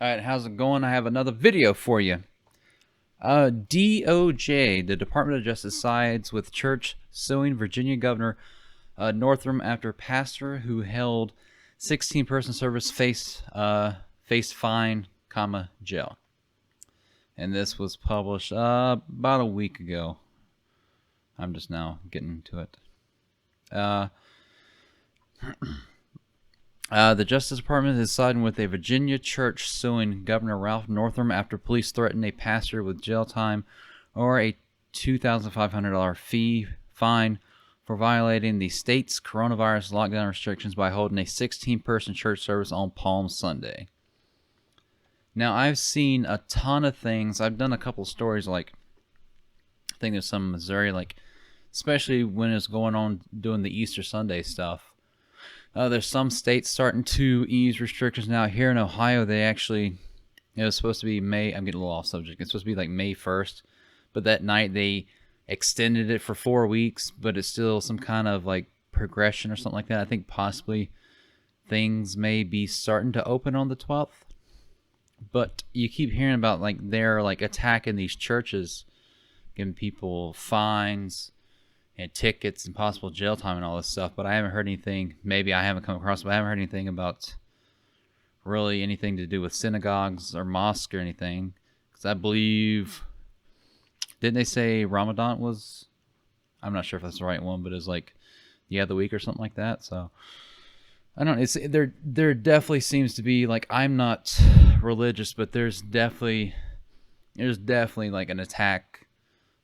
Alright, how's it going? I have another video for you. DOJ, the Department of Justice, sides with church suing Virginia Governor Northam after pastor who held 16-person service faced fine, jail. And this was published about a week ago. I'm just now getting to it. The Justice Department is siding with a Virginia church suing Governor Ralph Northam after police threatened a pastor with jail time or a $2,500 fine for violating the state's coronavirus lockdown restrictions by holding a 16-person church service on Palm Sunday. Now, I've seen a ton of things. I've done a couple of stories, like I think there's some in Missouri, like especially when it's going on doing the Easter Sunday stuff. There's some states starting to ease restrictions now. Here in Ohio, they actually, it was supposed to be May. I'm getting a little off subject. It's supposed to be like May 1st, but that night they extended it for 4 weeks, but it's still some kind of like progression or something like that. I think possibly things may be starting to open on the 12th, but you keep hearing about like they're like attacking these churches, giving people fines and tickets and possible jail time and all this stuff, but I haven't heard anything. Maybe I haven't come across it, but I haven't heard anything about really anything to do with synagogues or mosques or anything. Because I believe, didn't they say Ramadan was, I'm not sure if that's the right one, but it's like the other week or something like that. So I don't know. It's there definitely seems to be, like, I'm not religious, but there's definitely like an attack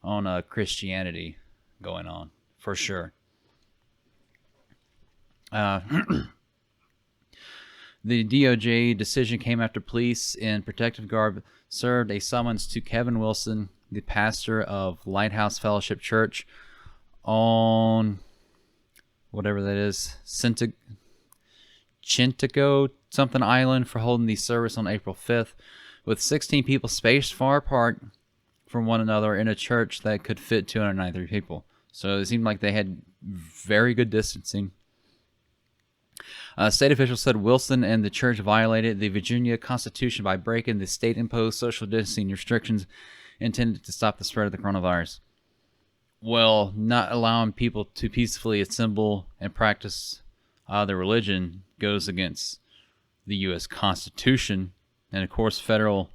on Christianity going on, for sure. The DOJ decision came after police in protective garb served a summons to Kevin Wilson, the pastor of Lighthouse Fellowship Church on whatever that is, Chintico something island, for holding the service on April 5th with 16 people spaced far apart from one another in a church that could fit 293 people. So it seemed like they had very good distancing. State officials said Wilson and the church violated the Virginia Constitution by breaking the state-imposed social distancing restrictions intended to stop the spread of the coronavirus. Well, not allowing people to peacefully assemble and practice their religion goes against the U.S. Constitution, and of course, federal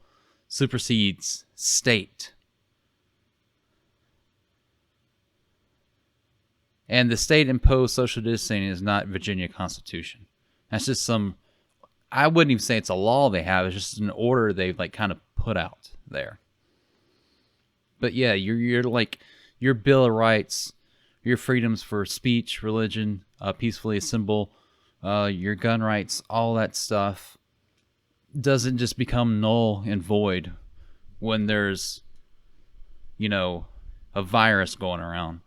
supersedes state. And the state-imposed social distancing is not Virginia Constitution. That's just some, I wouldn't even say it's a law they have. It's just an order they've like kind of put out there. But yeah, you're like, your Bill of Rights, your freedoms for speech, religion, peacefully assemble, your gun rights, all that stuff doesn't just become null and void when there's, a virus going around.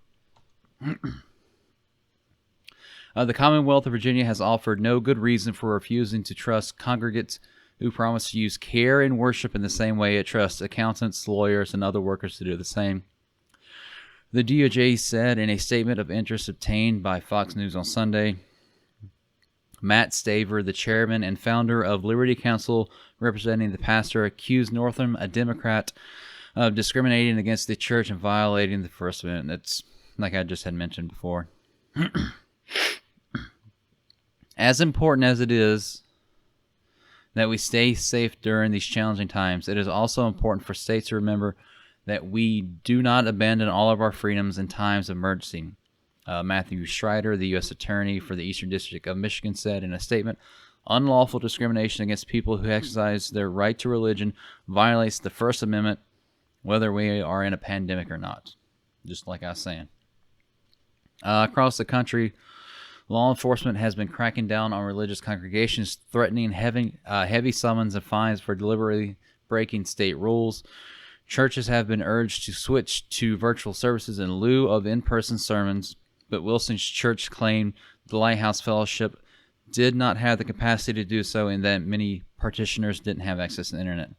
The Commonwealth of Virginia has offered no good reason for refusing to trust congregates who promise to use care and worship in the same way it trusts accountants, lawyers, and other workers to do the same. The DOJ said in a statement of interest obtained by Fox News on Sunday. Matt Staver, the chairman and founder of Liberty Counsel, representing the pastor, accused Northam, a Democrat, of discriminating against the church and violating the First Amendment. That's like I just had mentioned before. As important as it is that we stay safe during these challenging times, it is also important for states to remember that we do not abandon all of our freedoms in times of emergency. Matthew Schreider, the U.S. Attorney for the Eastern District of Michigan, said in a statement, unlawful discrimination against people who exercise their right to religion violates the First Amendment, whether we are in a pandemic or not. Just like I was saying. Across the country, law enforcement has been cracking down on religious congregations, threatening heavy summons and fines for deliberately breaking state rules. Churches have been urged to switch to virtual services in lieu of in-person sermons, but Wilson's church claimed the Lighthouse Fellowship did not have the capacity to do so, and that many parishioners didn't have access to the internet.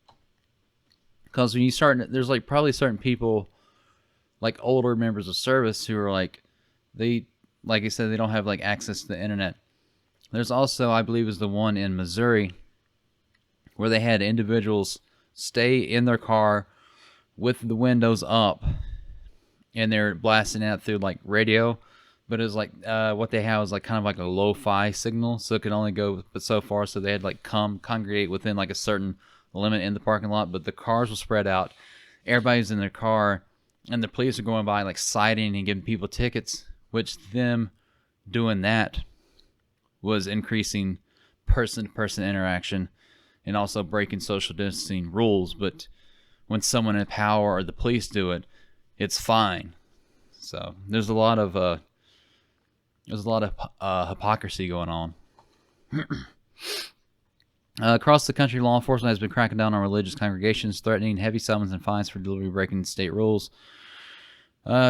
Because when you start, there's like probably certain people, like older members of service, who are like, like I said, they don't have like access to the internet. There's also, I believe, is the one in Missouri where they had individuals stay in their car with the windows up, and they're blasting out through like radio, but it was like what they had was like kind of like a lo-fi signal, so it could only go but so far. So they had like congregate within like a certain limit in the parking lot, but the cars were spread out. Everybody's in their car, and the police are going by like citing and giving people tickets, which them doing that was increasing person-to-person interaction and also breaking social distancing rules. But when someone in power or the police do it, it's fine. So there's a lot of hypocrisy going on. Across the country, law enforcement has been cracking down on religious congregations, threatening heavy summons and fines for deliberately breaking state rules.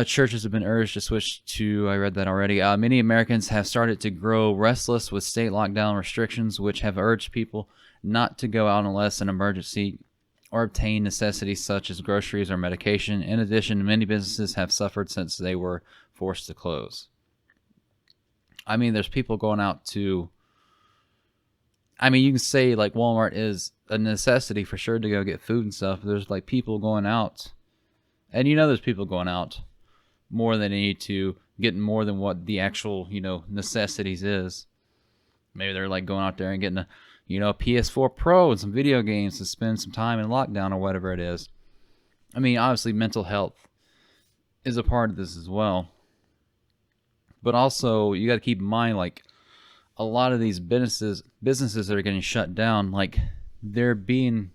Churches have been urged to switch to, I read that already. Many Americans have started to grow restless with state lockdown restrictions, which have urged people not to go out unless an emergency or obtain necessities such as groceries or medication. In addition, many businesses have suffered since they were forced to close. I mean, there's people going out to... I mean, you can say like Walmart is a necessity for sure to go get food and stuff. There's like people going out, and there's people going out more than they need to, getting more than what the actual necessities is. Maybe they're like going out there and getting a PS4 Pro and some video games to spend some time in lockdown or whatever it is. I mean, obviously mental health is a part of this as well, but also you got to keep in mind like a lot of these businesses that are getting shut down, like they're being,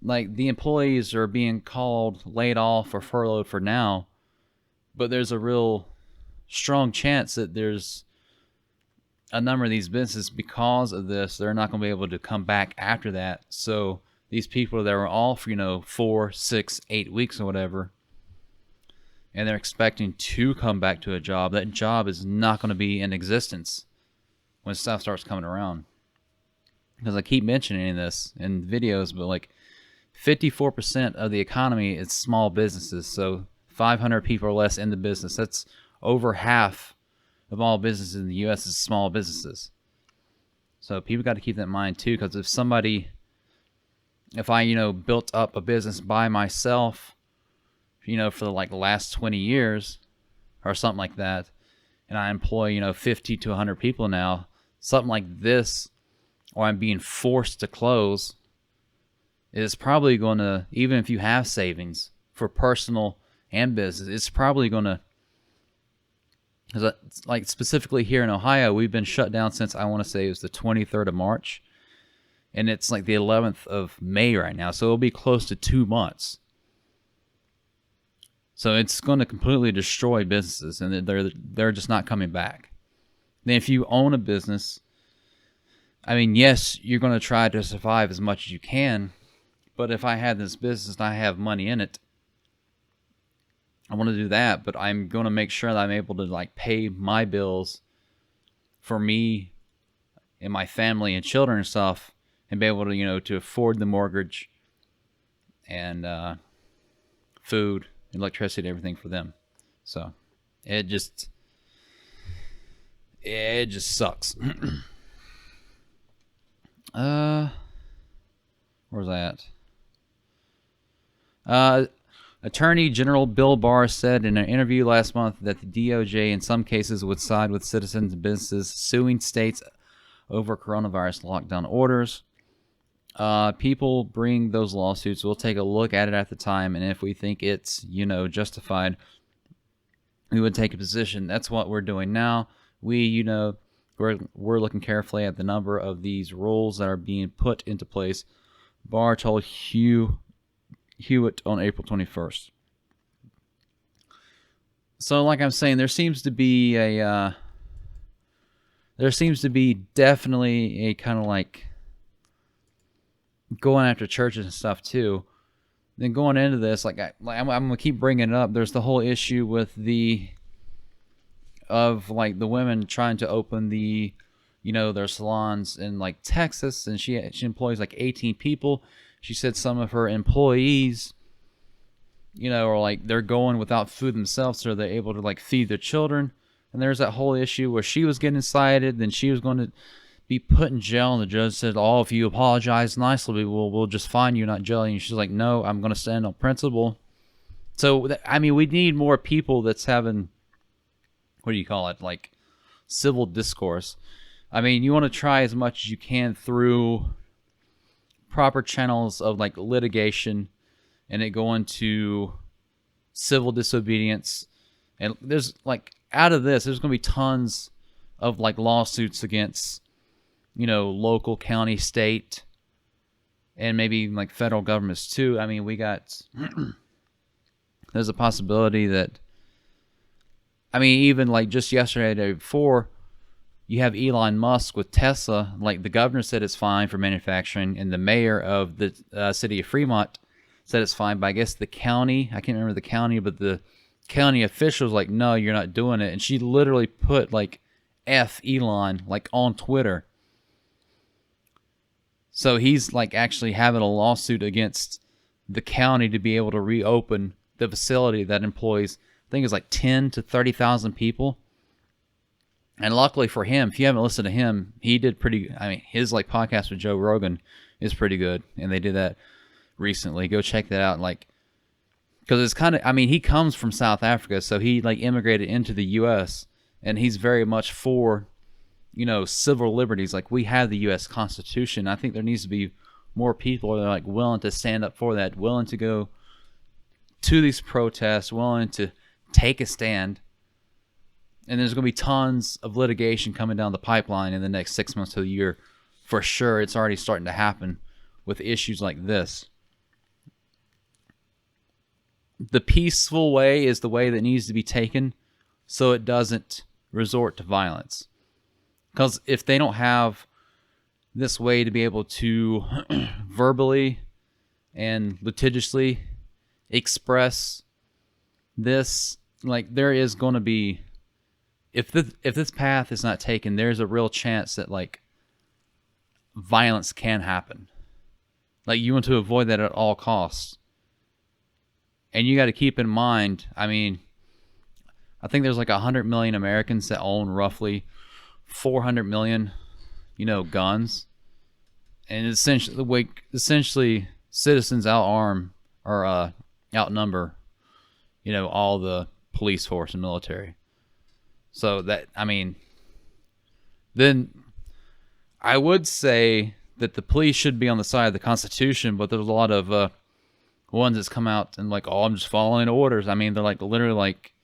like the employees are being called laid off or furloughed for now, but there's a real strong chance that there's a number of these businesses, because of this, they're not going to be able to come back after that. So these people that were off, 4, 6, 8 weeks or whatever, and they're expecting to come back to a job, that job is not going to be in existence when stuff starts coming around. Because I keep mentioning this in videos, but like 54% of the economy is small businesses. So 500 people or less in the business. That's over half of all businesses in the U.S. is small businesses. So people got to keep that in mind too, because if I built up a business by myself, for like the last 20 years or something like that, and I employ 50 to 100 people now, something like this, or I'm being forced to close, is probably going to, even if you have savings for personal and business, it's probably going to, because like specifically here in Ohio, we've been shut down since I want to say it was the 23rd of March, and it's like the 11th of May right now, so it'll be close to 2 months. So it's going to completely destroy businesses, and they're just not coming back. Then if you own a business, I mean, yes, you're going to try to survive as much as you can, but if I had this business and I have money in it, I want to do that, but I'm going to make sure that I'm able to like pay my bills for me and my family and children and stuff, and be able to, to afford the mortgage and food, electricity, everything for them. So it just sucks. Where's that? Attorney General Bill Barr said in an interview last month that the DOJ in some cases would side with citizens and businesses suing states over coronavirus lockdown orders. People bring those lawsuits. We'll take a look at it at the time, and if we think it's, justified, we would take a position. That's what we're doing now. We're looking carefully at the number of these rules that are being put into place, Barr told Hewitt on April 21st. So like I'm saying, there seems to be definitely a kind of like going after churches and stuff too. Then going into this, I'm gonna keep bringing it up. There's the whole issue with the women trying to open their salons in like Texas, and she employs like 18 people. She said some of her employees, are like they're going without food themselves, so they're able to like feed their children. And there's that whole issue where she was getting cited, then she was going to be put in jail. And the judge said, "Oh, if you apologize nicely, we'll just fine you, not jail you." And she's like, "No, I'm going to stand on principle." So I mean, we need more people that's having, what do you call it, like civil discourse. I mean, you want to try as much as you can through proper channels of like litigation, and it going to civil disobedience. And there's like, out of this, there's going to be tons of like lawsuits against, local, county, state, and maybe even like federal governments too. I mean, we got, there's a possibility that, I mean, even like just yesterday, the day before, you have Elon Musk with Tesla. Like, the governor said it's fine for manufacturing, and the mayor of the city of Fremont said it's fine. But I guess the county, I can't remember the county, but the county officials like, no, you're not doing it. And she literally put like F Elon like on Twitter. So he's like actually having a lawsuit against the county to be able to reopen the facility that employs, I think it's like 10 to 30,000 people. And luckily for him, if you haven't listened to him, he did pretty, I mean, his like podcast with Joe Rogan is pretty good. And they did that recently. Go check that out. Like, because it's kind of, I mean, he comes from South Africa, so he like immigrated into the U.S. and he's very much for, civil liberties. Like, we have the U.S. Constitution. I think there needs to be more people that are like willing to stand up for that, willing to go to these protests, willing to take a stand. And there's going to be tons of litigation coming down the pipeline in the next 6 months to a year. For sure, it's already starting to happen with issues like this. The peaceful way is the way that needs to be taken so it doesn't resort to violence. Because if they don't have this way to be able to verbally and litigiously express this, like, there is going to be, if this path is not taken, there's a real chance that like violence can happen. Like, you want to avoid that at all costs. And you got to keep in mind, I mean, I think there's like 100 million Americans that own roughly 400 million, guns. And essentially citizens outnumber, all the police force and military. So that, I mean, then I would say that the police should be on the side of the Constitution, but there's a lot of ones that's come out and like, oh, I'm just following orders. I mean, they're like literally like,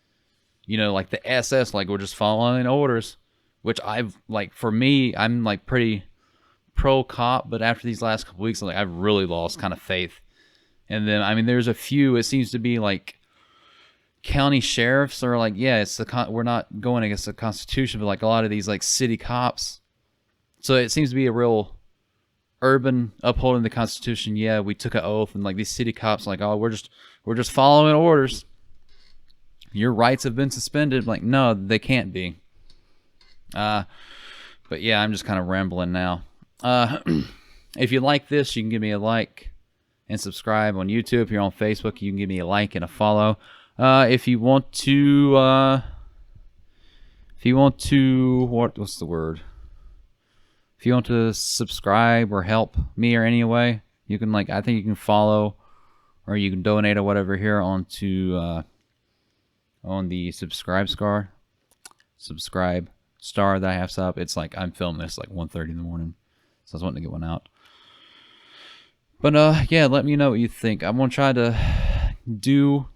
like the SS, like, we're just following orders, which I've like, for me, I'm like pretty pro cop, but after these last couple weeks, like, I've really lost kind of faith. And then, I mean, there's a few, it seems to be like county sheriffs are like, yeah, we're not going against the Constitution, but like a lot of these like city cops. So it seems to be a real urban upholding the Constitution. Yeah, we took an oath, and like these city cops like, oh, we're just following orders. Your rights have been suspended. Like, no, they can't be. But yeah, I'm just kind of rambling now. If you like this, you can give me a like and subscribe on YouTube. If you're on Facebook, you can give me a like and a follow. If you want to, what's the word? If you want to subscribe or help me or any way, you can I think you can follow or you can donate or whatever here onto, on the subscribe star that I have set up. It's like, I'm filming this like 1:30 in the morning, so I was wanting to get one out. But yeah, let me know what you think. I'm gonna try to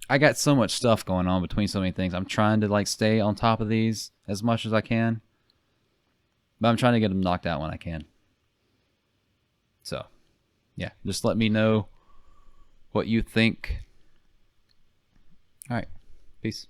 I got so much stuff going on between so many things. I'm trying to stay on top of these as much as I can, but I'm trying to get them knocked out when I can. So yeah, just let me know what you think. All right, peace.